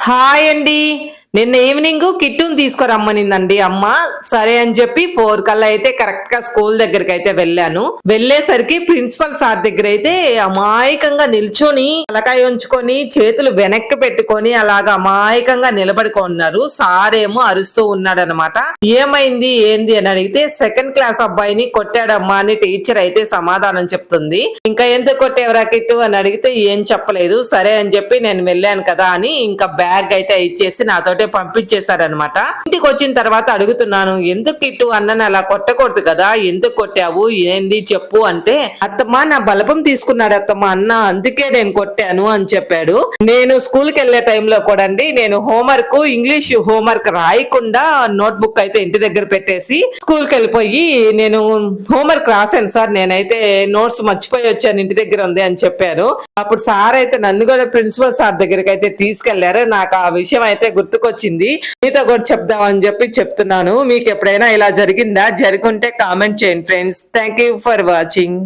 Hi అండి. నిన్న evening కిట్టుని తీసుకురమ్మనిందండి అమ్మ. సరే అని చెప్పి 4 కల్లా అయితే కరెక్ట్ గా స్కూల్ దగ్గరికి అయితే వెళ్ళాను. వెళ్ళేసరికి ప్రిన్సిపల్ సార్ దగ్గర అయితే అమాయకంగా నిల్చొని తలకాయ ఉంచుకొని చేతులు వెనక్కి పెట్టుకొని అలాగా అమాయకంగా నిలబడుకున్నారు. సార్ ఏమో అరుస్తూ ఉన్నాడు అనమాట. ఏమైంది ఏంది అని అడిగితే సెకండ్ క్లాస్ అబ్బాయిని కొట్టాడమ్మా అని టీచర్ అయితే సమాధానం చెప్తుంది. ఇంకా ఎందుకు కొట్టేవరా కిట్టు అని అడిగితే ఏం చెప్పలేదు. సరే అని చెప్పి నేను వెళ్ళాను కదా అని ఇంకా బ్యాగ్ అయితే ఇచ్చేసి నాతోటే పంపించేశారనమాట. ఇంటికి వచ్చిన తర్వాత అడుగుతున్నాను, ఎందుకు కిట్టు అన్నని అలా కొట్టకూడదు కదా, ఎందుకు కొట్టావు, ఏంది చెప్పు అంటే, అత్తమ్మ నా బలపం తీసుకున్నాడు అత్తమ్మ అన్న, అందుకే నేను కొట్టాను అని చెప్పాడు. నేను స్కూల్ కి వెళ్లే టైంలో కూడా అండి నేను హోంవర్క్ ఇంగ్లీష్ హోంవర్క్ రాయకుండా నోట్ బుక్ అయితే ఇంటి దగ్గర పెట్టేసి స్కూల్ కి వెళ్ళిపోయి నేను హోంవర్క్ రాశాను సార్, నేనైతే నోట్స్ మర్చిపోయి వచ్చాను, ఇంటి దగ్గర ఉంది అని చెప్పాను. అప్పుడు సార్ అయితే నన్ను కూడా ప్రిన్సిపల్ సార్ దగ్గరికి అయితే తీసుకెళ్లారు. నాకు ఆ విషయం అయితే గుర్తుకొచ్చింది, మీతో కూడా చెప్దామని చెప్పి చెప్తున్నాను. మీకు ఎప్పుడైనా ఇలా జరిగిందా? జరుగుంటే కామెంట్ చేయండి friends. Thank you for watching.